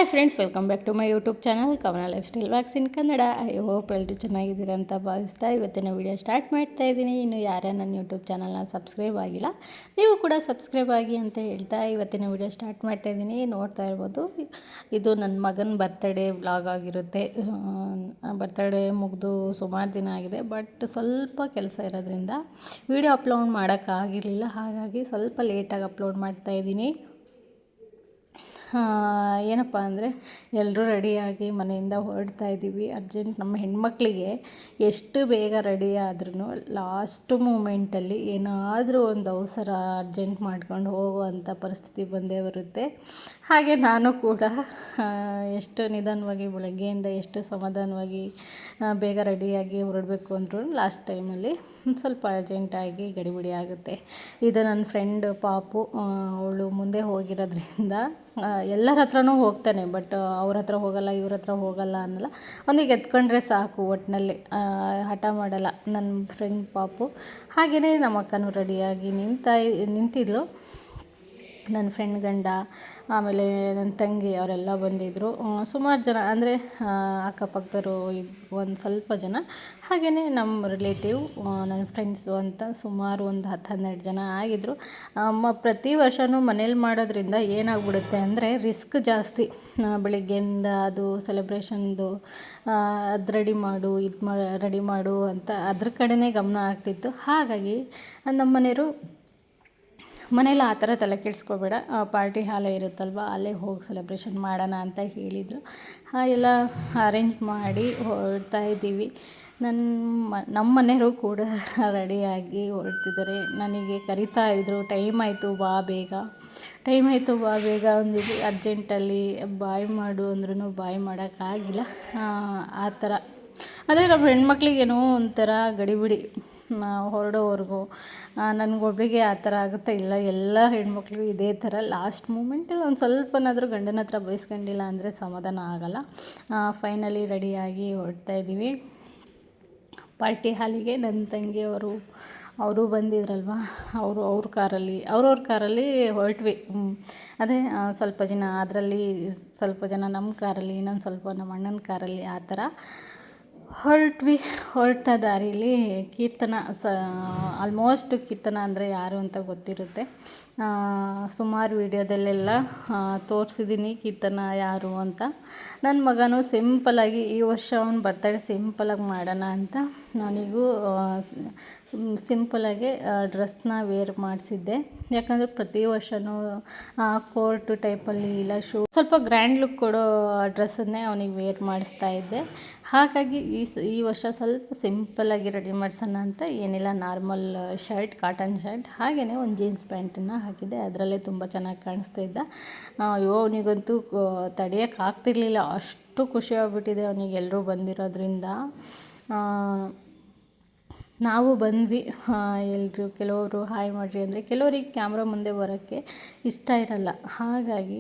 Hi friends, welcome back to my YouTube channel Kavana lifestyle vlogs in Kannada. I hope ಎಲ್ಲರೂ ಚೆನ್ನಾಗಿದ್ದೀರಾ ಅಂತ ಭಾವಿಸ್ತಾ ಇವತ್ತಿನ ವಿಡಿಯೋ ಸ್ಟಾರ್ಟ್ ಮಾಡ್ತಾ ಇದ್ದೀನಿ. ಇನ್ನು ಯಾರೇ ನನ್ನ ಯೂಟ್ಯೂಬ್ ಚಾನಲ್ನ ಸಬ್ಸ್ಕ್ರೈಬ್ ಆಗಿಲ್ಲ, ನೀವು ಕೂಡ ಸಬ್ಸ್ಕ್ರೈಬ್ ಆಗಿ ಅಂತ ಹೇಳ್ತಾ ಇವತ್ತಿನ ವಿಡಿಯೋ ಸ್ಟಾರ್ಟ್ ಮಾಡ್ತಾ ಇದ್ದೀನಿ. ನೋಡ್ತಾ ಇರ್ಬೋದು, ಇದು ನನ್ನ ಮಗನ ಬರ್ತ್ಡೇ ವ್ಲಾಗ್ ಆಗಿರುತ್ತೆ. ಬರ್ತ್ಡೇ ಮುಗಿದು ಸುಮಾರು ದಿನ ಆಗಿದೆ, ಬಟ್ ಸ್ವಲ್ಪ ಕೆಲಸ ಇರೋದ್ರಿಂದ ವಿಡಿಯೋ ಅಪ್ಲೋಡ್ ಮಾಡೋಕ್ಕಾಗಿರಲಿಲ್ಲ. ಹಾಗಾಗಿ ಸ್ವಲ್ಪ ಲೇಟಾಗಿ ಅಪ್ಲೋಡ್ ಮಾಡ್ತಾ ಇದ್ದೀನಿ. ಏನಪ್ಪ ಅಂದರೆ ಎಲ್ಲರೂ ರೆಡಿಯಾಗಿ ಮನೆಯಿಂದ ಹೊರಡ್ತಾ ಇದ್ದೀವಿ. ಅರ್ಜೆಂಟ್ ನಮ್ಮ ಹೆಣ್ಮಕ್ಳಿಗೆ ಎಷ್ಟು ಬೇಗ ರೆಡಿ ಆದ್ರೂ ಲಾಸ್ಟ್ ಮೂಮೆಂಟಲ್ಲಿ ಏನಾದರೂ ಒಂದು ಅವಸರ ಅರ್ಜೆಂಟ್ ಮಾಡ್ಕೊಂಡು ಹೋಗುವಂಥ ಪರಿಸ್ಥಿತಿ ಬಂದೇ ಬರುತ್ತೆ. ಹಾಗೆ ನಾನು ಕೂಡ ಎಷ್ಟು ನಿಧಾನವಾಗಿ ಬೆಳಗ್ಗೆಯಿಂದ ಎಷ್ಟು ಸಮಾಧಾನವಾಗಿ ಬೇಗ ರೆಡಿಯಾಗಿ ಹೊರಡಬೇಕು ಅಂದರೂ ಲಾಸ್ಟ್ ಟೈಮಲ್ಲಿ ಸ್ವಲ್ಪ ಅರ್ಜೆಂಟಾಗಿ ಗಡಿಬಿಡಿ ಆಗುತ್ತೆ. ಇದು ನನ್ನ ಫ್ರೆಂಡ್ ಪಾಪು, ಅವಳು ಮುಂದೆ ಹೋಗಿರೋದ್ರಿಂದ ಎಲ್ಲರ ಹತ್ರನೂ ಹೋಗ್ತಾನೆ, ಬಟ್ ಅವ್ರ ಹತ್ರ ಹೋಗಲ್ಲ, ಇವ್ರ ಹತ್ರ ಹೋಗಲ್ಲ ಅನ್ನಲ್ಲ. ಅವನಿಗೆ ಎತ್ಕೊಂಡ್ರೆ ಸಾಕು, ಒಟ್ಟಿನಲ್ಲಿ ಹಠ ಮಾಡಲ್ಲ ನನ್ನ ಫ್ರೆಂಡ್ ಪಾಪು. ಹಾಗೆಯೇ ನಮ್ಮ ಅಕ್ಕನೂ ರೆಡಿಯಾಗಿ ನಿಂತಿದ್ಲು. ನನ್ನ ಫ್ರೆಂಡ್ ಗಂಡ, ಆಮೇಲೆ ನನ್ನ ತಂಗಿ ಅವರೆಲ್ಲ ಬಂದಿದ್ದರು. ಸುಮಾರು ಜನ ಅಂದರೆ ಅಕ್ಕಪಕ್ಕದವರು ಒಂದು ಸ್ವಲ್ಪ ಜನ, ಹಾಗೆಯೇ ನಮ್ಮ ರಿಲೇಟಿವ್, ನನ್ನ ಫ್ರೆಂಡ್ಸು ಅಂತ ಸುಮಾರು ಒಂದು 10-12 ಜನ ಆಗಿದ್ದರು. ಪ್ರತಿ ವರ್ಷವೂ ಮನೇಲಿ ಮಾಡೋದ್ರಿಂದ ಏನಾಗ್ಬಿಡುತ್ತೆ ಅಂದರೆ ರಿಸ್ಕ್ ಜಾಸ್ತಿ. ಬೆಳಿಗ್ಗೆಯಿಂದ ಅದು ಸೆಲೆಬ್ರೇಷನ್ದು ಅದು ರೆಡಿ ಮಾಡು, ರೆಡಿ ಮಾಡು ಅಂತ ಅದ್ರ ಕಡೆನೇ ಗಮನ ಆಗ್ತಿತ್ತು. ಹಾಗಾಗಿ ನಮ್ಮ ಮನೇಲಿ ಆ ಥರ ತಲೆ ಕೆಡಿಸ್ಕೋಬೇಡ, ಪಾರ್ಟಿ ಹಾಲೇ ಇರುತ್ತಲ್ವ, ಅಲ್ಲೇ ಹೋಗಿ ಸೆಲೆಬ್ರೇಷನ್ ಮಾಡೋಣ ಅಂತ ಹೇಳಿದರು. ಎಲ್ಲ ಅರೇಂಜ್ ಮಾಡಿ ಹೊರಡ್ತಾ ಇದ್ದೀವಿ. ನಮ್ಮ ಮನೆಯವರು ಕೂಡ ರೆಡಿಯಾಗಿ ಹೊರಡ್ತಿದ್ದಾರೆ. ನನಗೆ ಕರಿತಾ ಇದ್ದರು, ಟೈಮ್ ಆಯಿತು ಬಾ ಬೇಗ ಅಂದಿದ್ದು. ಅರ್ಜೆಂಟಲ್ಲಿ ಬಾಯ್ ಮಾಡು ಅಂದ್ರೂ ಬಾಯ್ ಮಾಡೋಕ್ಕಾಗಿಲ್ಲ. ಆ ಥರ ಆದರೆ ನಮ್ಮ ಹೆಣ್ಮಕ್ಳಿಗೇನೋ ಒಂಥರ ಗಡಿಬಿಡಿ ಹೊರಡೋವರೆಗೂ. ನನಗೊಬ್ಬರಿಗೆ ಆ ಥರ ಆಗುತ್ತೆ, ಇಲ್ಲ ಎಲ್ಲ ಹೆಣ್ಮಕ್ಳಿಗೂ ಇದೇ ಥರ. ಲಾಸ್ಟ್ ಮೂಮೆಂಟಲ್ಲಿ ಒಂದು ಸ್ವಲ್ಪನಾದರೂ ಗಂಡನ ಹತ್ರ ಬಯಸ್ಕೊಂಡಿಲ್ಲ ಅಂದರೆ ಸಮಾಧಾನ ಆಗಲ್ಲ. ಫೈನಲಿ ರೆಡಿಯಾಗಿ ಹೊರಡ್ತಾ ಇದ್ದೀವಿ ಪಾರ್ಟಿ ಹಾಲಿಗೆ. ನನ್ನ ತಂಗಿಯವರು ಅವರು ಬಂದಿದ್ರಲ್ವ, ಅವ್ರವ್ರ ಕಾರಲ್ಲಿ ಹೊರಟ್ವಿ. ಅದೇ ಸ್ವಲ್ಪ ಜನ ಅದರಲ್ಲಿ, ಸ್ವಲ್ಪ ಜನ ನಮ್ಮ ಕಾರಲ್ಲಿ, ಇನ್ನೊಂದು ಸ್ವಲ್ಪ ನಮ್ಮ ಅಣ್ಣನ ಕಾರಲ್ಲಿ, ಆ ಥರ ಹೊರಡ್ತಾ ದಾರಿಲಿ ಕೀರ್ತನ ಆಲ್ಮೋಸ್ಟ್ ಕೀರ್ತನ ಅಂದರೆ ಯಾರು ಅಂತ ಗೊತ್ತಿರುತ್ತೆ. ಸುಮಾರು ವೀಡಿಯೋದಲ್ಲೆಲ್ಲ ತೋರಿಸಿದ್ದೀನಿ ಕೀರ್ತನ ಯಾರು ಅಂತ. ನನ್ನ ಮಗನೂ ಸಿಂಪಲಾಗಿ ಈ ವರ್ಷ ಅವನ ಬರ್ತಡೇ ಸಿಂಪಲಾಗಿ ಮಾಡೋಣ ಅಂತ ನನಗೂ ಸಿಂಪಲಾಗಿ ಡ್ರೆಸ್ನ ವೇರ್ ಮಾಡಿಸಿದ್ದೆ. ಯಾಕಂದರೆ ಪ್ರತಿ ವರ್ಷವೂ ಕೋರ್ಟು ಟೈಪಲ್ಲಿ ಇಲ್ಲ, ಸ್ವಲ್ಪ ಗ್ರ್ಯಾಂಡ್ ಲುಕ್ ಕೊಡೋ ಡ್ರೆಸ್ಸನ್ನೇ ಅವನಿಗೆ ವೇರ್ ಮಾಡಿಸ್ತಾ ಇದ್ದೆ. ಹಾಗಾಗಿ ಈ ವರ್ಷ ಸ್ವಲ್ಪ ಸಿಂಪಲ್ಲಾಗಿ ರೆಡಿ ಮಾಡಿಸೋಣ ಅಂತ ಏನಿಲ್ಲ, ನಾರ್ಮಲ್ ಶರ್ಟ್, ಕಾಟನ್ ಶರ್ಟ್, ಹಾಗೆಯೇ ಒಂದು ಜೀನ್ಸ್ ಪ್ಯಾಂಟನ್ನು ಹಾಕಿದ್ದೆ. ಅದರಲ್ಲೇ ತುಂಬ ಚೆನ್ನಾಗಿ ಕಾಣಿಸ್ತಾ ಇದ್ದ. ಅಯ್ಯೋ, ಅವನಿಗಂತೂ ತಡೆಯೋಕ್ಕಾಗ್ತಿರ್ಲಿಲ್ಲ, ಅಷ್ಟು ಖುಷಿ ಆಗ್ಬಿಟ್ಟಿದೆ ಅವನಿಗೆ ಎಲ್ಲರೂ ಬಂದಿರೋದ್ರಿಂದ. ನಾವು ಬಂದ್ವಿ. ಎಲ್ಲರೂ ಕೆಲವರು ಹಾಯ್ ಮಾಡಿರಿ ಅಂದರೆ, ಕೆಲವರಿಗೆ ಕ್ಯಾಮ್ರಾ ಮುಂದೆ ಬರೋಕ್ಕೆ ಇಷ್ಟ ಇರಲ್ಲ. ಹಾಗಾಗಿ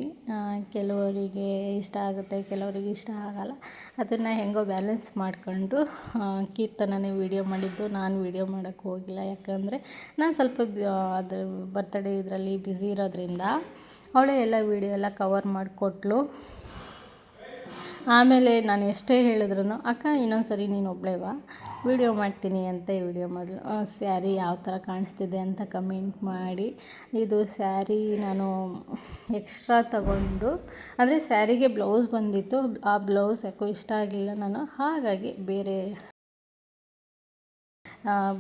ಕೆಲವರಿಗೆ ಇಷ್ಟ ಆಗುತ್ತೆ, ಕೆಲವರಿಗೆ ಇಷ್ಟ ಆಗಲ್ಲ. ಅದನ್ನು ಹೆಂಗೋ ಬ್ಯಾಲೆನ್ಸ್ ಮಾಡ್ಕೊಂಡು ಕೀರ್ತನನೇ ವೀಡಿಯೋ ಮಾಡಿದ್ದು. ನಾನು ವೀಡಿಯೋ ಮಾಡೋಕ್ಕೆ ಹೋಗಿಲ್ಲ, ಯಾಕಂದರೆ ನಾನು ಸ್ವಲ್ಪ ಅದು ಬರ್ತಡೇ ಇದರಲ್ಲಿ ಬ್ಯುಸಿ ಇರೋದ್ರಿಂದ ಅವಳೇ ಎಲ್ಲ ವೀಡಿಯೋ ಎಲ್ಲ ಕವರ್ ಮಾಡಿಕೊಟ್ಲು. ಆಮೇಲೆ ನಾನು ಎಷ್ಟೇ ಹೇಳಿದ್ರು, ಅಕ್ಕ ಇನ್ನೊಂದು ಸರಿ ನೀನು ಒಬ್ಬಳೇ ಬಾ, ವೀಡಿಯೋ ಮಾಡ್ತೀನಿ ಅಂತ ವೀಡಿಯೋ ಮೊದಲು. ಸ್ಯಾರಿ ಯಾವ ಥರ ಕಾಣಿಸ್ತಿದೆ ಅಂತ ಕಮೆಂಟ್ ಮಾಡಿ. ಇದು ಸ್ಯಾರಿ ನಾನು ಎಕ್ಸ್ಟ್ರಾ ತಗೊಂಡು, ಅಂದರೆ ಸ್ಯಾರಿಗೆ ಬ್ಲೌಸ್ ಬಂದಿತ್ತು, ಆ ಬ್ಲೌಸ್ ಯಾಕೋ ಇಷ್ಟ ಆಗಲಿಲ್ಲ ಹಾಗಾಗಿ ಬೇರೆ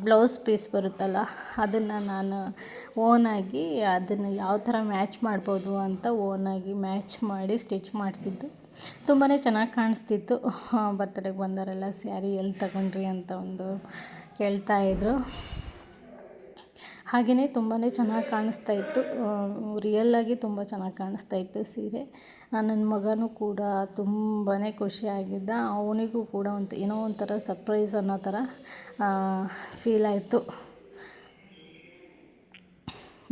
ಬ್ಲೌಸ್ ಪೀಸ್ ಬರುತ್ತಲ್ಲ, ಅದನ್ನು ನಾನು ಓನಾಗಿ ಅದನ್ನು ಯಾವ ಥರ ಮ್ಯಾಚ್ ಮಾಡ್ಬೋದು ಅಂತ ಓನಾಗಿ ಮ್ಯಾಚ್ ಮಾಡಿ ಸ್ಟಿಚ್ ಮಾಡಿಸಿದ್ದು. ತುಂಬಾ ಚೆನ್ನಾಗಿ ಕಾಣಿಸ್ತಿತ್ತು. ಬರ್ತಡೆಗೆ ಬಂದವರೆಲ್ಲ ಸ್ಯಾರಿ ಎಲ್ಲಿ ತಗೊಂಡ್ರಿ ಅಂತ ಒಂದು ಕೇಳ್ತಾಯಿದ್ರು. ಹಾಗೆಯೇ ತುಂಬಾ ಚೆನ್ನಾಗಿ ಕಾಣಿಸ್ತಾ ಇತ್ತು, ರಿಯಲ್ಲಾಗಿ ತುಂಬ ಚೆನ್ನಾಗಿ ಕಾಣಿಸ್ತಾ ಇತ್ತು ಸೀರೆ. ನನ್ನ ಮಗನೂ ಕೂಡ ತುಂಬಾ ಖುಷಿಯಾಗಿದ್ದ. ಅವನಿಗೂ ಕೂಡ ಏನೋ ಒಂಥರ ಸರ್ಪ್ರೈಸ್ ಅನ್ನೋ ಥರ ಫೀಲ್ ಆಯಿತು.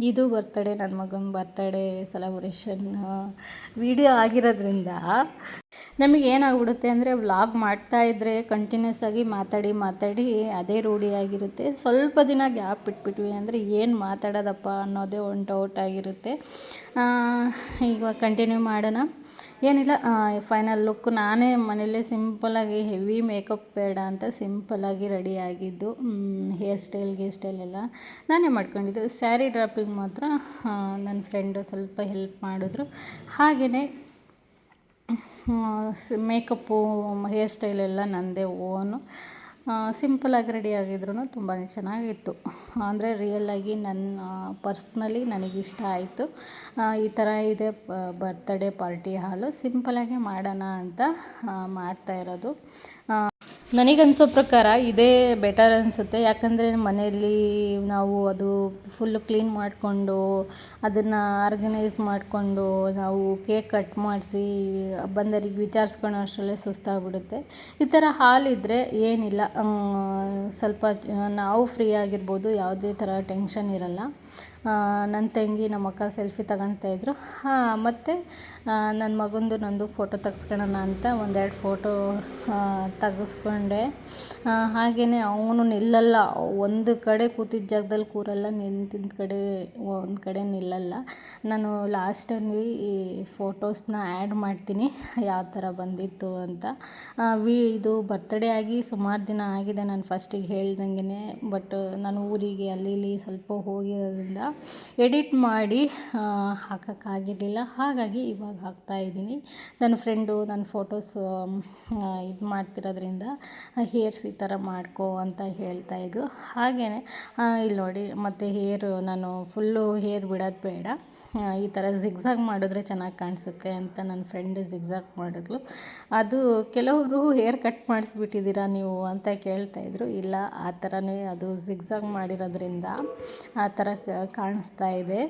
ಇದು ಬರ್ತಡೇ, ನನ್ನ ಮಗನ ಬರ್ತಡೇ ಸೆಲೆಬ್ರೇಷನ್ ವಿಡಿಯೋ ಆಗಿರೋದ್ರಿಂದ ನಮಗೆ ಏನಾಗ್ಬಿಡುತ್ತೆ ಅಂದರೆ ವ್ಲಾಗ್ ಮಾಡ್ತಾಯಿದ್ರೆ ಕಂಟಿನ್ಯೂಸ್ ಆಗಿ ಮಾತಾಡಿ ಅದೇ ರೂಢಿಯಾಗಿರುತ್ತೆ. ಸ್ವಲ್ಪ ದಿನ ಗ್ಯಾಪ್ ಬಿಟ್ಬಿಟ್ವಿ ಅಂದರೆ ಏನು ಮಾತಾಡೋದಪ್ಪ ಅನ್ನೋದೇ ಒಂದು ಡೌಟ್ ಆಗಿರುತ್ತೆ. ಈಗ ಕಂಟಿನ್ಯೂ ಮಾಡೋಣ. ಏನಿಲ್ಲ, ಫೈನಲ್ ಲುಕ್ ನಾನೇ ಮನೇಲಿ ಸಿಂಪಲ್ಲಾಗಿ ಹೆವಿ ಮೇಕಪ್ ಬೇಡ ಅಂತ ಸಿಂಪಲ್ಲಾಗಿ ರೆಡಿಯಾಗಿದ್ದು. ಹೇರ್ ಸ್ಟೈಲ್ ಎಲ್ಲ ನಾನೇ ಮಾಡ್ಕೊಂಡಿದ್ದು. ಸ್ಯಾರಿ ಡ್ರಾಪಿಂಗ್ ಮಾತ್ರ ನನ್ನ ಫ್ರೆಂಡು ಸ್ವಲ್ಪ ಹೆಲ್ಪ್ ಮಾಡಿದ್ರು. ಹಾಗೆಯೇ ಮೇಕಪ್ಪು, ಹೇರ್ ಸ್ಟೈಲ್ ಎಲ್ಲ ನನ್ನದೇ ಓನು. ಸಿಂಪಲಾಗಿ ರೆಡಿ ಆಗಿದ್ರು ತುಂಬಾ ಚೆನ್ನಾಗಿತ್ತು. ಅಂದರೆ ರಿಯಲಾಗಿ ನನ್ನ ಪರ್ಸ್ನಲಿ ನನಗಿಷ್ಟ ಆಯಿತು. ಈ ಥರ ಇದೆ ಬರ್ತ್ಡೇ ಪಾರ್ಟಿ ಹಾಲು, ಸಿಂಪಲಾಗಿ ಮಾಡೋಣ ಅಂತ ಮಾಡ್ತಾಯಿರೋದು. ನನಗನ್ಸೋ ಪ್ರಕಾರ ಇದೇ ಬೆಟರ್ ಅನಿಸುತ್ತೆ. ಯಾಕಂದರೆ ಮನೆಯಲ್ಲಿ ನಾವು ಅದು ಫುಲ್ಲು ಕ್ಲೀನ್ ಮಾಡಿಕೊಂಡು ಅದನ್ನು ಆರ್ಗನೈಸ್ ಮಾಡಿಕೊಂಡು ನಾವು ಕೇಕ್ ಕಟ್ ಮಾಡಿಸಿ ಬಂದರಿಗೆ ವಿಚಾರಿಸ್ಕೊಳ್ಳೋ ಅಷ್ಟರಲ್ಲೇ ಸುಸ್ತಾಗ್ಬಿಡುತ್ತೆ. ಈ ಥರ ಹಾಲಿದ್ದರೆ ಏನಿಲ್ಲ, ಸ್ವಲ್ಪ ನಾವು ಫ್ರೀ ಆಗಿರ್ಬೋದು, ಯಾವುದೇ ಥರ ಟೆನ್ಷನ್ ಇರಲ್ಲ. ನನ್ನ ತಂಗಿ ನಮ್ಮ ಅಕ್ಕ ಸೆಲ್ಫಿ ತಗೊಳ್ತಾಯಿದ್ರು. ಮತ್ತು ನನ್ನ ಮಗಂದು ನಂದು ಫೋಟೋ ತೆಗ್ಸ್ಕೊಳ್ಳೋಣ ಅಂತ ಒಂದೆರಡು ಫೋಟೋ ತೆಗೆಸ್ಕೊಂಡೆ. ಹಾಗೆಯೇ ಅವನು ನಿಲ್ಲಲ್ಲ, ಒಂದು ಕಡೆ ಕೂತಿದ್ದ ಜಾಗದಲ್ಲಿ ಕೂರಲ್ಲ, ನಿಂತಿದ್ದ ಕಡೆ ಒಂದು ಕಡೆ ನಿಲ್ಲಲ್ಲ. ನಾನು ಲಾಸ್ಟಲ್ಲಿ ಈ ಫೋಟೋಸ್ನ ಆ್ಯಡ್ ಮಾಡ್ತೀನಿ ಯಾವ ಥರ ಬಂದಿತ್ತು ಅಂತ. ಇದು ಬರ್ತ್ಡೇ ಆಗಿ ಸುಮಾರು ದಿನ ಆಗಿದೆ, ನಾನು ಫಸ್ಟಿಗೆ ಹೇಳ್ದಂಗೆ. ಬಟ್ ನಾನು ಊರಿಗೆ ಅಲ್ಲಿ ಇಲ್ಲಿ ಸ್ವಲ್ಪ ಹೋಗಿರೋದ್ರಿಂದ ಎಡಿಟ್ ಮಾಡಿ ಹಾಕೋಕ್ಕಾಗಿರಲಿಲ್ಲ. ಹಾಗಾಗಿ ಇವಾಗ ಹಾಕ್ತಾಯಿದ್ದೀನಿ. ನನ್ನ ಫ್ರೆಂಡು ನನ್ನ ಫೋಟೋಸ್ ಇದು ಮಾಡ್ತಿರೋದ್ರಿಂದ ಹೇರ್ಸ್ ಈ ಥರ ಮಾಡ್ಕೊ ಅಂತ ಹೇಳ್ತಾಯಿದ್ಲು. ಹಾಗೆಯೇ ಇಲ್ಲಿ ನೋಡಿ, ಮತ್ತು ಹೇರು ನಾನು ಫುಲ್ಲು ಹೇರ್ ಬಿಡೋದು ಬೇಡ, ಈ ಥರ ಜಿಗ್ಜಾಗ್ ಮಾಡಿದ್ರೆ ಚೆನ್ನಾಗಿ ಕಾಣಿಸುತ್ತೆ ಅಂತ ನನ್ನ ಫ್ರೆಂಡ್ ಜಿಗ್ಜಾಗ್ ಮಾಡಿದ್ಲು. ಅದು ಕೆಲವರು ಹೇರ್ ಕಟ್ ಮಾಡಿಸ್ಬಿಟ್ಟಿದ್ದೀರಾ ನೀವು ಅಂತ ಕೇಳ್ತಾಯಿದ್ರು. ಇಲ್ಲ, ಆ ಥರನೇ ಅದು ಜಿಗ್ಜಾಗ್ ಮಾಡಿರೋದ್ರಿಂದ ಆ ಥರ ಕಾಣಿಸ್ತಾ ಇದೆ.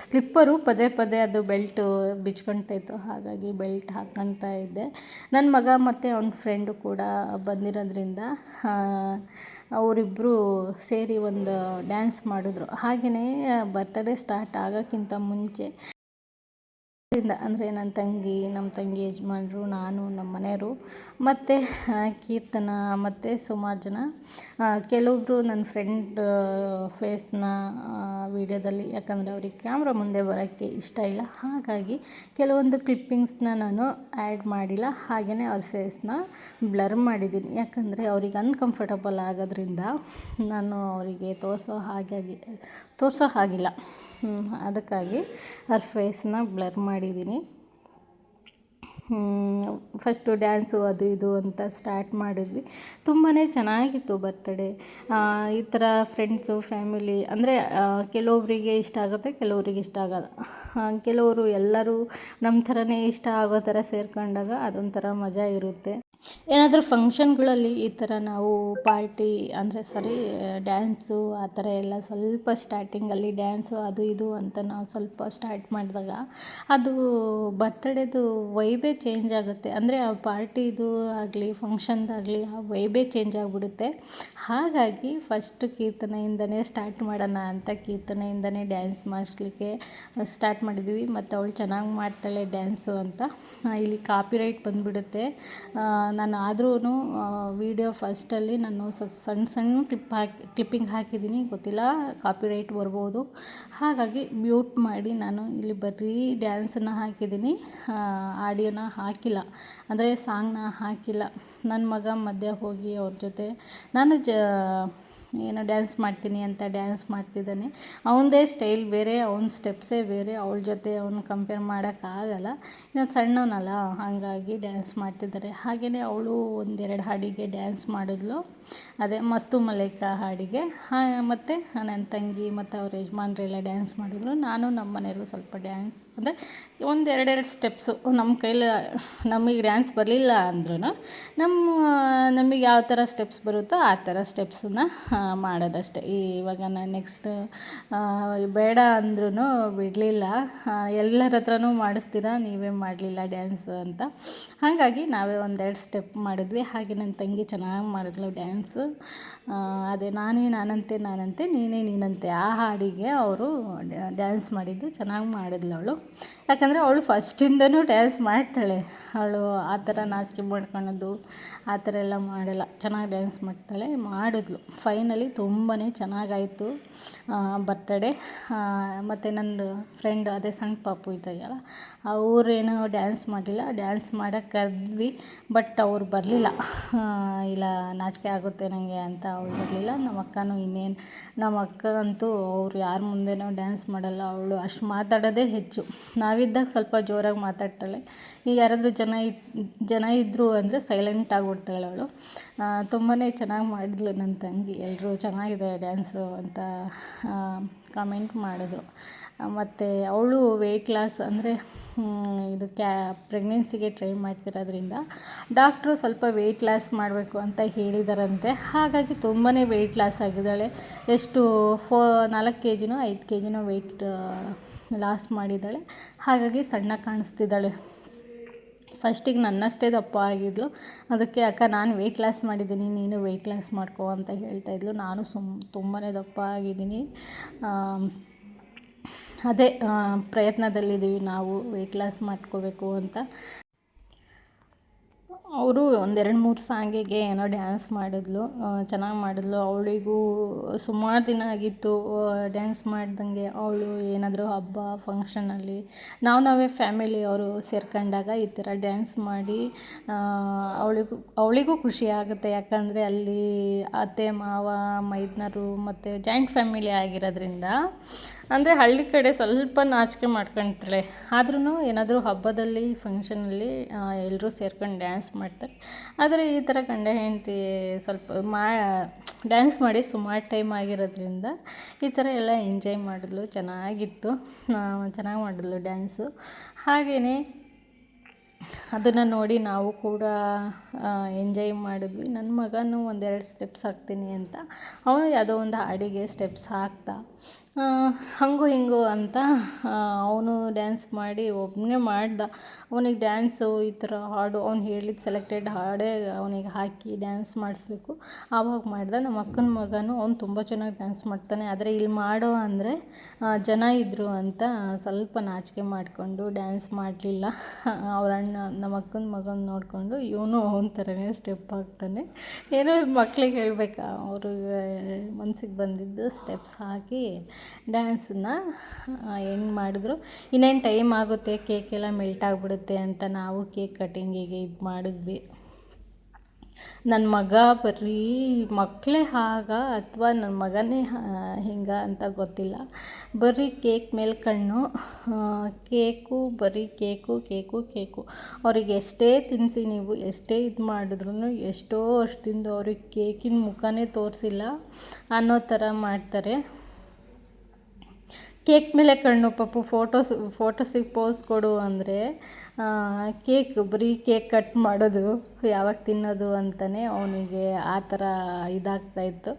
ಸ್ಲಿಪ್ಪರು ಪದೇ ಪದೇ ಅದು ಬೆಲ್ಟು ಬಿಚ್ಕೊಳ್ತಾಯಿತ್ತು, ಹಾಗಾಗಿ ಬೆಲ್ಟ್ ಹಾಕ್ಕೊಳ್ತಾ ಇದ್ದೆ. ನನ್ನ ಮಗ ಮತ್ತು ಅವನ ಫ್ರೆಂಡು ಕೂಡ ಬಂದಿರೋದ್ರಿಂದ ಅವರಿಬ್ಬರು ಸೇರಿ ಒಂದು ಡ್ಯಾನ್ಸ್ ಮಾಡಿದ್ರು. ಹಾಗೆಯೇ ಬರ್ತ್ಡೇ ಸ್ಟಾರ್ಟ್ ಆಗೋಕ್ಕಿಂತ ಮುಂಚೆ ಅಂದರೆ ನನ್ನ ತಂಗಿ, ನಮ್ಮ ತಂಗಿ ಯಜಮಾನ್ರು, ನಾನು, ನಮ್ಮ ಮನೆಯವರು ಮತ್ತು ಕೀರ್ತನ ಮತ್ತು ಸುಮಾರು ಜನ, ಕೆಲವೊಬ್ಬರು ನನ್ನ ಫ್ರೆಂಡ್ ಫೇಸ್ನ ವೀಡಿಯೋದಲ್ಲಿ, ಯಾಕಂದರೆ ಅವ್ರಿಗೆ ಕ್ಯಾಮ್ರಾ ಮುಂದೆ ಬರೋಕ್ಕೆ ಇಷ್ಟ ಇಲ್ಲ, ಹಾಗಾಗಿ ಕೆಲವೊಂದು ಕ್ಲಿಪ್ಪಿಂಗ್ಸ್ನ ನಾನು ಆ್ಯಡ್ ಮಾಡಿಲ್ಲ. ಹಾಗೆಯೇ ಅವ್ರ ಫೇಸ್ನ ಬ್ಲರ್ ಮಾಡಿದ್ದೀನಿ, ಯಾಕಂದರೆ ಅವ್ರಿಗೆ ಅನ್ಕಂಫರ್ಟಬಲ್ ಆಗೋದ್ರಿಂದ ನಾನು ಅವರಿಗೆ ತೋರಿಸೋ ಹಾಗಿಲ್ಲ. ಅದಕ್ಕಾಗಿ ಅವ್ರ ಫೇಸ್ನ ಬ್ಲರ್ ಮಾಡಿದ್ದೀನಿ. ಫಸ್ಟು ಡ್ಯಾನ್ಸು ಅದು ಇದು ಅಂತ ಸ್ಟಾರ್ಟ್ ಮಾಡಿದ್ವಿ. ತುಂಬಾ ಚೆನ್ನಾಗಿತ್ತು ಬರ್ತ್ಡೇ. ಈ ಥರ ಫ್ರೆಂಡ್ಸು, ಫ್ಯಾಮಿಲಿ ಅಂದರೆ ಕೆಲವೊಬ್ಬರಿಗೆ ಇಷ್ಟ ಆಗುತ್ತೆ, ಕೆಲವರಿಗೆ ಇಷ್ಟ ಆಗೋಲ್ಲ. ಕೆಲವರು ಎಲ್ಲರೂ ನಮ್ಮ ಥರನೇ ಇಷ್ಟ ಆಗೋ ಥರ ಸೇರ್ಕೊಂಡಾಗ ಅದೊಂಥರ ಮಜಾ ಇರುತ್ತೆ. ಏನಾದರೂ ಫಂಕ್ಷನ್ಗಳಲ್ಲಿ ಈ ಥರ ನಾವು ಪಾರ್ಟಿ ಅಂದರೆ ಡ್ಯಾನ್ಸು ಆ ಥರ ಎಲ್ಲ ಸ್ವಲ್ಪ ಸ್ಟಾರ್ಟಿಂಗಲ್ಲಿ ಡ್ಯಾನ್ಸು ಅದು ಇದು ಅಂತ ನಾವು ಸ್ವಲ್ಪ ಸ್ಟಾರ್ಟ್ ಮಾಡಿದಾಗ ಅದು ಬರ್ತ್ಡೇದು ವೈಬೇ ಚೇಂಜ್ ಆಗುತ್ತೆ. ಅಂದರೆ ಆ ಪಾರ್ಟಿದು ಆಗಲಿ ಫಂಕ್ಷನ್ದಾಗಲಿ ಆ ವೈಬೇ ಚೇಂಜ್ ಆಗಿಬಿಡುತ್ತೆ. ಹಾಗಾಗಿ ಫಸ್ಟು ಕೀರ್ತನೆಯಿಂದನೇ ಸ್ಟಾರ್ಟ್ ಮಾಡೋಣ ಅಂತ ಕೀರ್ತನೆಯಿಂದನೇ ಡ್ಯಾನ್ಸ್ ಮಾಡಿಸ್ಲಿಕ್ಕೆ ಸ್ಟಾರ್ಟ್ ಮಾಡಿದ್ವಿ. ಮತ್ತು ಅವಳು ಚೆನ್ನಾಗಿ ಮಾಡ್ತಾಳೆ ಡ್ಯಾನ್ಸು ಅಂತ. ಇಲ್ಲಿ ಕಾಪಿರೈಟ್ ಬಂದುಬಿಡುತ್ತೆ. ನಾನು ಆದ್ರೂ ವೀಡಿಯೋ ಫಸ್ಟಲ್ಲಿ ನಾನು ಸಣ್ಣ ಕ್ಲಿಪ್ಪಿಂಗ್ ಹಾಕಿದ್ದೀನಿ, ಗೊತ್ತಿಲ್ಲ ಕಾಪಿರೈಟ್ ಬರ್ಬೋದು. ಹಾಗಾಗಿ ಮ್ಯೂಟ್ ಮಾಡಿ ನಾನು ಇಲ್ಲಿ ಬರೀ ಡ್ಯಾನ್ಸನ್ನು ಹಾಕಿದ್ದೀನಿ, ಆಡಿಯೋನ ಹಾಕಿಲ್ಲ, ಅಂದರೆ ಸಾಂಗ್ನ ಹಾಕಿಲ್ಲ. ನನ್ನ ಮಗ ಮಧ್ಯೆ ಹೋಗಿ ಅವ್ರ ಜೊತೆ ನಾನು ಏನೋ ಡ್ಯಾನ್ಸ್ ಮಾಡ್ತೀನಿ ಅಂತ ಡ್ಯಾನ್ಸ್ ಮಾಡ್ತಿದ್ದಾನೆ. ಅವನದೇ ಸ್ಟೈಲ್ ಬೇರೆ, ಅವನ ಸ್ಟೆಪ್ಸೇ ಬೇರೆ, ಅವಳ ಜೊತೆ ಅವನು ಕಂಪೇರ್ ಮಾಡೋಕ್ಕಾಗಲ್ಲ. ಇನ್ನು ಸಣ್ಣವನಲ್ಲ, ಹಾಗಾಗಿ ಡ್ಯಾನ್ಸ್ ಮಾಡ್ತಿದ್ದಾರೆ. ಹಾಗೆಯೇ ಅವಳು ಒಂದೆರಡು ಹಾಡಿಗೆ ಡ್ಯಾನ್ಸ್ ಮಾಡಿದ್ಲು, ಅದೇ ಮಸ್ತು ಮಲೈಕಾ ಹಾಡಿಗೆ. ಮತ್ತು ನನ್ನ ತಂಗಿ ಮತ್ತು ಅವ್ರ ಯಜಮಾನ್ರೆಲ್ಲ ಡ್ಯಾನ್ಸ್ ಮಾಡಿದ್ರು. ನಾನು ನಮ್ಮ ಮನೆಯವರು ಸ್ವಲ್ಪ ಡ್ಯಾನ್ಸ್ ಅಂದರೆ ಒಂದೆರಡೆರಡು ಸ್ಟೆಪ್ಸು ನಮಗೆ ಡ್ಯಾನ್ಸ್ ಬರಲಿಲ್ಲ ಅಂದ್ರೂ ನಮಗೆ ಯಾವ ಥರ ಸ್ಟೆಪ್ಸ್ ಬರುತ್ತೋ ಆ ಥರ ಸ್ಟೆಪ್ಸನ್ನ ಮಾಡೋದಷ್ಟೇ. ಇವಾಗ ನಾನು ನೆಕ್ಸ್ಟ್ ಬೇಡ ಅಂದ್ರೂ ಬಿಡಲಿಲ್ಲ, ಎಲ್ಲರ ಹತ್ರನೂ ಮಾಡಿಸ್ತೀರಾ, ನೀವೇ ಮಾಡಲಿಲ್ಲ ಡ್ಯಾನ್ಸು ಅಂತ. ಹಾಗಾಗಿ ನಾವೇ ಒಂದೆರಡು ಸ್ಟೆಪ್ ಮಾಡಿದ್ವಿ. ಹಾಗೆ ನನ್ನ ತಂಗಿ ಚೆನ್ನಾಗಿ ಮಾಡಿದ್ಲು ಡ್ಯಾನ್ಸು. ಅದೇ ನಾನಂತೆ ನೀನಂತೆ ಆ ಹಾಡಿಗೆ ಅವರು ಡ್ಯಾನ್ಸ್ ಮಾಡಿದ್ದು ಚೆನ್ನಾಗಿ ಮಾಡಿದ್ಲು ಅವಳು. ಯಾಕಂದರೆ ಅವಳು ಫಸ್ಟಿಂದನೂ ಡ್ಯಾನ್ಸ್ ಮಾಡ್ತಾಳೆ, ಅವಳು ಆ ಥರ ನಾಚಿಕೆ ಮಾಡ್ಕೊಳೋದು ಆ ಥರ ಎಲ್ಲ ಮಾಡಲ್ಲ, ಚೆನ್ನಾಗಿ ಡ್ಯಾನ್ಸ್ ಮಾಡ್ತಾಳೆ. ಮಾಡಿದ್ಲು ಫೈನಲಿ ತುಂಬಾ ಚೆನ್ನಾಗಾಯಿತು ಬರ್ತಡೇ. ಮತ್ತು ನನ್ನ ಫ್ರೆಂಡ್ ಅದೇ ಸಣ್ಣ ಪಾಪು ಇದೆಯಲ್ಲ, ಅವರೇನೋ ಡ್ಯಾನ್ಸ್ ಮಾಡಲಿಲ್ಲ, ಡ್ಯಾನ್ಸ್ ಮಾಡೋಕ್ಕೆ ಕರೆದ್ವಿ, ಬಟ್ ಅವ್ರು ಬರಲಿಲ್ಲ. ಇಲ್ಲ ನಾಚಿಕೆ ಆಗುತ್ತೆ ನನಗೆ ಅಂತ ಅವಳು ಬರಲಿಲ್ಲ. ನಮ್ಮ ಅಕ್ಕನೂ ಇನ್ನೇನು, ನಮ್ಮ ಅಕ್ಕ ಅಂತೂ ಅವ್ರು ಯಾರ ಮುಂದೆನೂ ಡ್ಯಾನ್ಸ್ ಮಾಡಲ್ಲ, ಅವಳು ಅಷ್ಟು ಮಾತಾಡೋದೇ ಹೆಚ್ಚು. ನಾವಿದ್ದಾಗ ಸ್ವಲ್ಪ ಜೋರಾಗಿ ಮಾತಾಡ್ತಾಳೆ, ಈಗ ಯಾರಾದರೂ ಜನ ಇದ್ದರು ಅಂದರೆ ಸೈಲೆಂಟ್ ಆಗಿಬಿಡ್ತಾಳೆ ಅವಳು. ತುಂಬಾ ಚೆನ್ನಾಗಿ ಮಾಡಿದ್ಲು ನನ್ನ ತಂಗಿ. ಎಲ್ಲರೂ ಚೆನ್ನಾಗಿದೆ ಡ್ಯಾನ್ಸು ಅಂತ ಕಾಮೆಂಟ್ ಮಾಡಿದ್ರು. ಮತ್ತು ಅವಳು ವೆಯ್ಟ್ ಲಾಸ್ ಅಂದರೆ ಇದು ಪ್ರೆಗ್ನೆನ್ಸಿಗೆ ಟ್ರೈ ಮಾಡ್ತಿರೋದ್ರಿಂದ ಡಾಕ್ಟ್ರು ಸ್ವಲ್ಪ ವೆಯ್ಟ್ ಲಾಸ್ ಮಾಡಬೇಕು ಅಂತ ಹೇಳಿದಾರಂತೆ. ಹಾಗಾಗಿ ತುಂಬಾ ವೆಯ್ಟ್ ಲಾಸ್ ಆಗಿದ್ದಾಳೆ. ಎಷ್ಟು 4 kgನೋ 5 kgನೋ ವೆಯ್ಟ್ ಲಾಸ್ ಮಾಡಿದ್ದಾಳೆ. ಹಾಗಾಗಿ ಸಣ್ಣ ಕಾಣಿಸ್ತಿದ್ದಾಳೆ. ಫಸ್ಟಿಗೆ ನನ್ನಷ್ಟೇ ದಪ್ಪ ಆಗಿದ್ಲು. ಅದಕ್ಕೆ ಅಕ್ಕ ನಾನು ವೆಯ್ಟ್ ಲಾಸ್ ಮಾಡಿದ್ದೀನಿ, ನೀನು ವೆಯ್ಟ್ ಲಾಸ್ ಮಾಡ್ಕೋ ಅಂತ ಹೇಳ್ತಾಯಿದ್ಲು. ನಾನು ತುಂಬಾ ದಪ್ಪ ಆಗಿದ್ದೀನಿ. ಅದೇ ಪ್ರಯತ್ನದಲ್ಲಿದ್ದೀವಿ ನಾವು ವೆಯ್ಟ್ ಲಾಸ್ ಮಾಡ್ಕೋಬೇಕು ಅಂತ. ಅವರು 1-2-3 ಸಾಂಗಿಗೆ ಏನೋ ಡ್ಯಾನ್ಸ್ ಮಾಡಿದ್ಲು, ಚೆನ್ನಾಗಿ ಮಾಡಿದ್ಲು. ಅವಳಿಗೂ ಸುಮಾರು ದಿನ ಆಗಿತ್ತು ಡ್ಯಾನ್ಸ್ ಮಾಡ್ದಂಗೆ. ಅವಳು ಏನಾದರೂ ಹಬ್ಬ ಫಂಕ್ಷನಲ್ಲಿ ನಾವೇ ಫ್ಯಾಮಿಲಿಯವರು ಸೇರ್ಕೊಂಡಾಗ ಈ ಥರ ಡ್ಯಾನ್ಸ್ ಮಾಡಿ ಅವಳಿಗೂ ಖುಷಿ ಆಗುತ್ತೆ. ಯಾಕಂದರೆ ಅಲ್ಲಿ ಅತ್ತೆ ಮಾವ ಮೈದ್ನರು ಮತ್ತು ಜಾಯಿಂಟ್ ಫ್ಯಾಮಿಲಿ ಆಗಿರೋದ್ರಿಂದ, ಅಂದರೆ ಹಳ್ಳಿ ಕಡೆ ಸ್ವಲ್ಪ ನಾಚಿಕೆ ಮಾಡ್ಕೊಳ್ತಾಳೆ. ಆದ್ರೂ ಏನಾದರೂ ಹಬ್ಬದಲ್ಲಿ ಫಂಕ್ಷನಲ್ಲಿ ಎಲ್ಲರೂ ಸೇರ್ಕೊಂಡು ಡ್ಯಾನ್ಸ್ ಮಾಡ್ತಾರೆ. ಆದರೆ ಈ ಥರ ಗಂಡ ಹೆಂಡತಿ ಸ್ವಲ್ಪ ಡ್ಯಾನ್ಸ್ ಮಾಡಿ ಸುಮಾರು ಟೈಮ್ ಆಗಿರೋದ್ರಿಂದ ಈ ಥರ ಎಲ್ಲ ಎಂಜಾಯ್ ಮಾಡಿದ್ಲು. ಚೆನ್ನಾಗಿತ್ತು, ಚೆನ್ನಾಗಿ ಮಾಡಿದ್ಲು ಡ್ಯಾನ್ಸು. ಹಾಗೆಯೇ ಅದನ್ನು ನೋಡಿ ನಾವು ಕೂಡ ಎಂಜಾಯ್ ಮಾಡಿದ್ವಿ. ನನ್ನ ಮಗನೂ 1-2 ಸ್ಟೆಪ್ಸ್ ಹಾಕ್ತೀನಿ ಅಂತ ಅವನು ಯಾವುದೋ ಒಂದು ಹಾಡಿಗೆ ಸ್ಟೆಪ್ಸ್ ಹಾಕ್ತಾ ಹಂಗೂ ಹಿಂಗೂ ಅಂತ ಅವನು ಡ್ಯಾನ್ಸ್ ಮಾಡಿ ಒಬ್ಬನೇ ಮಾಡ್ದ. ಅವನಿಗೆ ಡ್ಯಾನ್ಸು ಈ ಥರ ಹಾಡು ಅವ್ನು ಹೇಳಿದ ಸೆಲೆಕ್ಟೆಡ್ ಹಾಡೇ ಅವನಿಗೆ ಹಾಕಿ ಡ್ಯಾನ್ಸ್ ಮಾಡಿಸ್ಬೇಕು, ಆವಾಗ ಮಾಡ್ದ. ನಮ್ಮ ಅಕ್ಕನ ಮಗನೂ ಅವ್ನು ತುಂಬ ಚೆನ್ನಾಗಿ ಡ್ಯಾನ್ಸ್ ಮಾಡ್ತಾನೆ. ಆದರೆ ಇಲ್ಲಿ ಮಾಡೋ ಅಂದರೆ ಜನ ಇದ್ದರು ಅಂತ ಸ್ವಲ್ಪ ನಾಚಿಕೆ ಮಾಡಿಕೊಂಡು ಡ್ಯಾನ್ಸ್ ಮಾಡಲಿಲ್ಲ. ಅವ್ರ ಅಣ್ಣ ನಮ್ಮ ಅಕ್ಕನ ಮಗನ ನೋಡಿಕೊಂಡು ಇವನು ಅವನ ಥರನೇ ಸ್ಟೆಪ್ ಹಾಕ್ತಾನೆ. ಏನೋ ಮಕ್ಳಿಗೆ ಹೇಳ್ಬೇಕಾ, ಅವ್ರಿಗೆ ಮನ್ಸಿಗೆ ಬಂದಿದ್ದು ಸ್ಟೆಪ್ಸ್ ಹಾಕಿ ಡ್ಯಾನ್ಸನ್ನ ಹೆಂಗೆ ಮಾಡಿದ್ರು. ಇನ್ನೇನು ಟೈಮ್ ಆಗುತ್ತೆ, ಕೇಕೆಲ್ಲ ಮೆಲ್ಟ್ ಆಗಿಬಿಡುತ್ತೆ ಅಂತ ನಾವು ಕೇಕ್ ಕಟ್ಟಿಂಗಿಗೆ ಇದು ಮಾಡಿದ್ವಿ. ನನ್ನ ಮಗ ಬರೀ ಮಕ್ಕಳೇ ಅಥವಾ ನನ್ನ ಮಗನೇ ಹಿಂಗೆ ಅಂತ ಗೊತ್ತಿಲ್ಲ, ಬರೀ ಕೇಕ್ ಮೇಲೆ ಕಣ್ಣು, ಕೇಕು, ಬರೀ ಕೇಕು ಕೇಕು ಕೇಕು. ಅವ್ರಿಗೆ ಎಷ್ಟೇ ತಿನ್ನಿಸಿ ನೀವು ಎಷ್ಟೇ ಇದು ಮಾಡಿದ್ರು ಎಷ್ಟೋ ವರ್ಷದಿಂದ ಅವ್ರಿಗೆ ಕೇಕಿನ ಮುಖನೇ ತೋರಿಸಿಲ್ಲ ಅನ್ನೋ ಥರ ಮಾಡ್ತಾರೆ. ಕೇಕ್ ಮೇಲೆ ಕಣ್ಣು. ಪಾಪು ಫೋಟೋಸಿಗೆ ಪೋಸ್ ಕೊಡು ಅಂದರೆ ಬರೀ ಕೇಕ್ ಕಟ್ ಮಾಡೋದು, ಯಾವಾಗ ತಿನ್ನೋದು ಅಂತಲೇ ಅವನಿಗೆ ಆ ಥರ ಇದಾಗ್ತಾಯಿತ್ತು.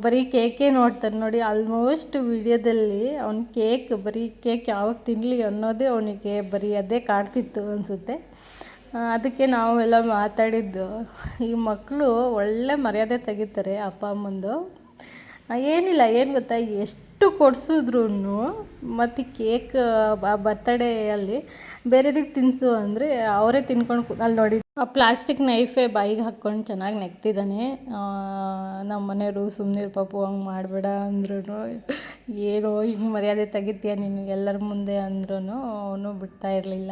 ಬರೀ ಕೇಕೇ ನೋಡ್ತಾರೆ ನೋಡಿ. ಆಲ್ಮೋಸ್ಟ್ ವಿಡಿಯೋದಲ್ಲಿ ಬರೀ ಕೇಕ್ ಯಾವಾಗ ತಿನ್ನಲಿ ಅನ್ನೋದೇ ಅವನಿಗೆ ಬರೀ ಅದೇ ಕಾಡ್ತಿತ್ತು ಅನಿಸುತ್ತೆ. ಅದಕ್ಕೆ ನಾವೆಲ್ಲ ಮಾತಾಡಿದ್ದು, ಈ ಮಕ್ಕಳು ಒಳ್ಳೆ ಮರ್ಯಾದೆ ತೆಗಿತಾರೆ ಅಪ್ಪ ಅಮ್ಮಂದು. ಏನಿಲ್ಲ, ಏನು ಗೊತ್ತಾ, ಎಷ್ಟು ಕೊಡಿಸಿದ್ರು ಮತ್ತು ಕೇಕ್ ಬರ್ತಡೇಯಲ್ಲಿ ಬೇರೆಯವ್ರಿಗೆ ತಿನ್ನಿಸು ಅಂದರೆ ಅವರೇ ತಿನ್ಕೊಂಡು ಅಲ್ಲಿ ನೋಡಿ ಆ ಪ್ಲಾಸ್ಟಿಕ್ ನೈಫೇ ಬಾಯಿಗೆ ಹಾಕ್ಕೊಂಡು ಚೆನ್ನಾಗಿ ನೆಗ್ತಿದ್ದಾನೆ. ನಮ್ಮ ಮನೆಯವರು ಸುಮ್ಮನಿರು ಪಾಪು ಹಂಗೆ ಮಾಡಬೇಡ ಅಂದ್ರೂ, ಏನೋ ಹಿಂಗೆ ಮರ್ಯಾದೆ ತೆಗಿತೀಯ ನೀನು ಎಲ್ಲರ ಮುಂದೆ ಅಂದ್ರೂ ಅವನು ಬಿಡ್ತಾ ಇರಲಿಲ್ಲ.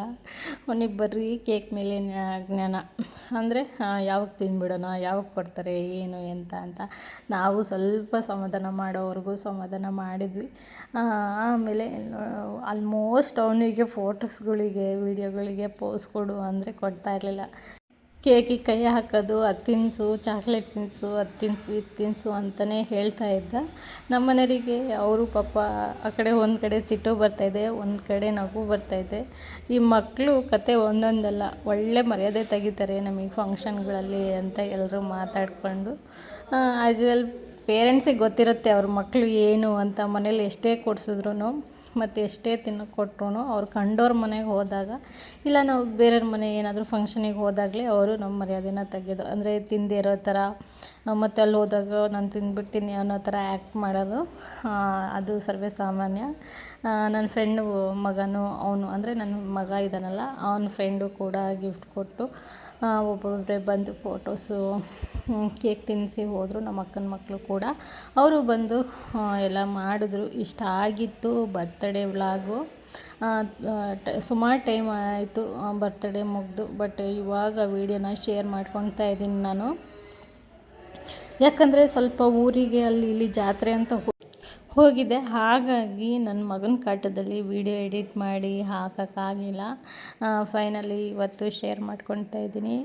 ಅವನಿಗೆ ಬರೀ ಕೇಕ್ ಮೇಲೆ ಜ್ಞಾನ. ಅಂದರೆ ಯಾವಾಗ ತಿಂದ್ಬಿಡೋಣ, ಯಾವಾಗ ಕೊಡ್ತಾರೆ, ಏನು ಎಂತ ಅಂತ. ನಾವು ಸ್ವಲ್ಪ ಸಮಾಧಾನ ಮಾಡೋವರೆಗೂ ಸಮಾಧಾನ ಮಾಡಿದ್ವಿ. ಆಮೇಲೆ ಆಲ್ಮೋಸ್ಟ್ ಅವನಿಗೆ ಫೋಟೋಸ್ಗಳಿಗೆ ವೀಡಿಯೋಗಳಿಗೆ ಪೋಸ್ ಕೊಡು ಅಂದರೆ ಕೊಡ್ತಾ ಇರಲಿಲ್ಲ. ಕೇಕಿಗೆ ಕೈ ಹಾಕೋದು, ಅದು ತಿನ್ನಿಸು, ಚಾಕ್ಲೇಟ್ ತಿನ್ನಿಸು, ಅದು ತಿನ್ನಿಸು, ಇದು ತಿನ್ನಿಸು ಅಂತಲೇ ಹೇಳ್ತಾ ಇದ್ದ. ನಮ್ಮ ಮನೆಯವರಿಗೆ ಅವರು ಪಾಪ ಆ ಕಡೆ ಒಂದು ಕಡೆ ಸಿಟ್ಟು ಬರ್ತಾಯಿದೆ, ಒಂದು ಕಡೆ ನಗು ಬರ್ತಾಯಿದೆ. ಈ ಮಕ್ಕಳು ಕತೆ ಒಂದೊಂದಲ್ಲ, ಒಳ್ಳೆ ಮರ್ಯಾದೆ ತೆಗಿತಾರೆ ನಮಗೆ ಫಂಕ್ಷನ್ಗಳಲ್ಲಿ ಅಂತ ಎಲ್ಲರೂ ಮಾತಾಡಿಕೊಂಡು. ಆ್ಯಸ್ ವೆಲ್ ಪೇರೆಂಟ್ಸಿಗೆ ಗೊತ್ತಿರುತ್ತೆ ಅವ್ರ ಮಕ್ಕಳು ಏನು ಅಂತ. ಮನೇಲಿ ಎಷ್ಟೇ ಕೊಡಿಸಿದ್ರು ಮತ್ತು ಎಷ್ಟೇ ತಿನ್ನೋಕೆ ಕೊಟ್ಟರು ಅವ್ರು ಕಂಡೋರ ಮನೆಗೆ ಹೋದಾಗ, ಇಲ್ಲ ನಾವು ಬೇರೆಯವ್ರ ಮನೆ ಏನಾದರೂ ಫಂಕ್ಷನಿಗೆ ಹೋದಾಗಲೇ ಅವರು ನಮ್ಮ ಮರ್ಯಾದೆನ ತೆಗೆಯೋದು. ಅಂದರೆ ತಿಂದೇ ಇರೋ ಥರ ಮತ್ತು ಅಲ್ಲಿ ಹೋದಾಗ ನಾನು ತಿಂದ್ಬಿಡ್ತೀನಿ ಅನ್ನೋ ಥರ ಆ್ಯಕ್ಟ್ ಮಾಡೋದು, ಅದು ಸರ್ವೇ ಸಾಮಾನ್ಯ. ನನ್ನ ಫ್ರೆಂಡು ಮಗನೂ ಅವನು ಅಂದರೆ ನನ್ನ ಮಗ ಇದ್ದಾನಲ್ಲ ಅವನ ಫ್ರೆಂಡು ಕೂಡ ಗಿಫ್ಟ್ ಕೊಟ್ಟು ಒಬ್ಬೊಬ್ಬರೇ ಬಂದು ಫೋಟೋಸು ಕೇಕ್ ತಿನ್ನಿಸಿ ಹೋದರು. ನಮ್ಮ ಅಕ್ಕನ ಮಕ್ಕಳು ಕೂಡ ಅವರು ಬಂದು ಎಲ್ಲ ಮಾಡಿದ್ರು. ಇಷ್ಟ ಆಗಿತ್ತು ಬರ್ತಡೇ ವ್ಲಾಗು. ಸುಮಾರು ಟೈಮ್ ಆಯಿತು ಬರ್ತಡೇ ಮುಗಿದು, ಬಟ್ ಇವಾಗ ವೀಡಿಯೋನ ಶೇರ್ ಮಾಡ್ಕೊಳ್ತಾ ಇದ್ದೀನಿ ನಾನು. ಯಾಕಂದರೆ ಸ್ವಲ್ಪ ಊರಿಗೆ ಅಲ್ಲಿ ಇಲ್ಲಿ ಜಾತ್ರೆ ಅಂತ ಹೋಗಿದ್ದೆ, ಹಾಗಾಗಿ ನನ್ನ ಮಗನ ಕಾಟದಲ್ಲಿ ವೀಡಿಯೋ ಎಡಿಟ್ ಮಾಡಿ ಹಾಕೋಕ್ಕಾಗಿಲ್ಲ. ಫೈನಲಿ ಇವತ್ತು ಶೇರ್ ಮಾಡ್ಕೊಳ್ತಾ ಇದ್ದೀನಿ.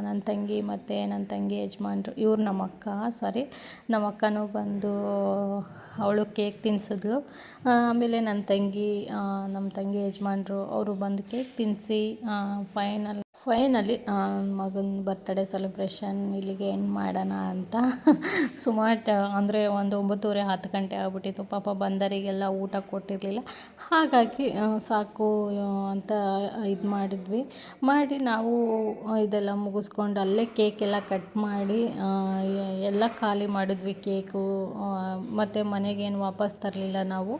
ನನ್ನ ತಂಗಿ ಮತ್ತು ನನ್ನ ತಂಗಿ ಯಜಮಾನ್ರು, ಇವ್ರು ನಮ್ಮ ಅಕ್ಕನೂ ಬಂದು ಅವಳು ಕೇಕ್ ತಿನ್ನಿಸಿದ್ಲು. ಆಮೇಲೆ ನಮ್ಮ ತಂಗಿ ಯಜಮಾನ್ರು ಅವರು ಬಂದು ಕೇಕ್ ತಿನ್ನಿಸಿ ಫೈನಲಿ ಮಗನ ಬರ್ತಡೇ ಸೆಲೆಬ್ರೇಷನ್ ಇಲ್ಲಿಗೆ ಎಂಡ್ ಮಾಡೋಣ ಅಂತ ಸುಮಾರು ಅಂದರೆ ಒಂದು 9:30 10 ಗಂಟೆ ಆಗ್ಬಿಟ್ಟಿತ್ತು. ಪಾಪ ಬಂದವರಿಗೆಲ್ಲ ಊಟ ಕೊಟ್ಟಿರಲಿಲ್ಲ, ಹಾಗಾಗಿ ಸಾಕು ಅಂತ ಇದು ಮಾಡಿ ನಾವು ಇದೆಲ್ಲ ಮುಗಿಸ್ಕೊಂಡು ಅಲ್ಲೇ ಕೇಕೆಲ್ಲ ಕಟ್ ಮಾಡಿ ಎಲ್ಲ ಖಾಲಿ ಮಾಡಿದ್ವಿ ಕೇಕು. ಮತ್ತು ಮನೆಗೇನು ವಾಪಸ್ ತರಲಿಲ್ಲ ನಾವು.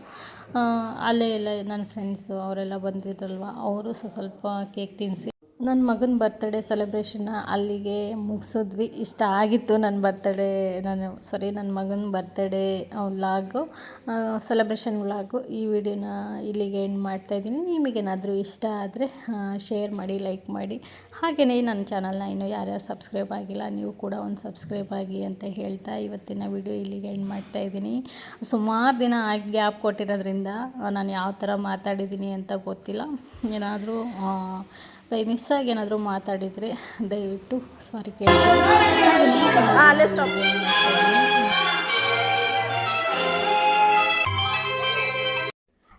ಅಲ್ಲೇ ಎಲ್ಲ ನನ್ನ ಫ್ರೆಂಡ್ಸು ಅವರೆಲ್ಲ ಬಂದಿದ್ರಲ್ವ, ಅವರು ಸ್ವಲ್ಪ ಕೇಕ್ ತಿನ್ನಿಸಿ ನನ್ನ ಮಗನ ಬರ್ತಡೇ ಸೆಲೆಬ್ರೇಷನ್ನ ಅಲ್ಲಿಗೆ ಮುಗಿಸಿದ್ವಿ. ಇಷ್ಟ ಆಗಿತ್ತು ನನ್ನ ಮಗನ ಬರ್ತಡೇ ವ್ಲಾಗು, ಸೆಲೆಬ್ರೇಷನ್ ವ್ಲಾಗು. ಈ ವಿಡಿಯೋನ ಇಲ್ಲಿಗೆ ಎಂಡ್ ಮಾಡ್ತಾಯಿದ್ದೀನಿ. ನಿಮಗೇನಾದರೂ ಇಷ್ಟ ಆದರೆ ಶೇರ್ ಮಾಡಿ, ಲೈಕ್ ಮಾಡಿ. ಹಾಗೆಯೇ ನನ್ನ ಚಾನಲ್ನ ಇನ್ನೂ ಯಾರ್ಯಾರು ಸಬ್ಸ್ಕ್ರೈಬ್ ಆಗಿಲ್ಲ ನೀವು ಕೂಡ ಒಂದು ಸಬ್ಸ್ಕ್ರೈಬ್ ಆಗಿ ಅಂತ ಹೇಳ್ತಾ ಇವತ್ತಿನ ವಿಡಿಯೋ ಇಲ್ಲಿಗೆ ಎಂಡ್ ಮಾಡ್ತಾಯಿದ್ದೀನಿ. ಸುಮಾರು ದಿನ ಗ್ಯಾಪ್ ಕೊಟ್ಟಿರೋದ್ರಿಂದ ನಾನು ಯಾವ ಥರ ಮಾತಾಡಿದ್ದೀನಿ ಅಂತ ಗೊತ್ತಿಲ್ಲ. ಏನಾದರೂ ಬೈ ಮಿಸ್ಸಾಗಿ ಏನಾದರೂ ಮಾತಾಡಿದರೆ ದಯವಿಟ್ಟು ಸಾರಿ ಕೇಳ್ತೀನಿ.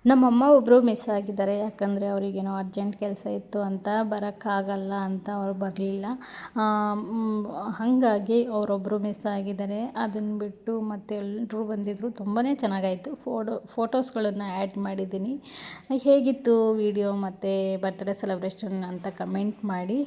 ನಮ್ಮಮ್ಮ ಒಬ್ಬರು ಮಿಸ್ ಆಗಿದ್ದಾರೆ, ಯಾಕಂದರೆ ಅವರಿಗೇನೋ ಅರ್ಜೆಂಟ್ ಕೆಲಸ ಇತ್ತು ಅಂತ ಬರೋಕ್ಕಾಗಲ್ಲ ಅಂತ ಅವ್ರು ಬರಲಿಲ್ಲ. ಹಾಗಾಗಿ ಅವರೊಬ್ಬರು ಮಿಸ್ ಆಗಿದ್ದಾರೆ. ಅದನ್ನು ಬಿಟ್ಟು ಮತ್ತೆ ಎಲ್ಲರೂ ಬಂದಿದ್ದರು, ತುಂಬಾ ಚೆನ್ನಾಗಾಯಿತು. ಫೋಟೋಸ್ಗಳನ್ನು ಆ್ಯಡ್ ಮಾಡಿದ್ದೀನಿ. ಹೇಗಿತ್ತು ವಿಡಿಯೋ ಮತ್ತು ಬರ್ತ್ಡೇ ಸೆಲೆಬ್ರೇಷನ್ ಅಂತ ಕಮೆಂಟ್ ಮಾಡಿ.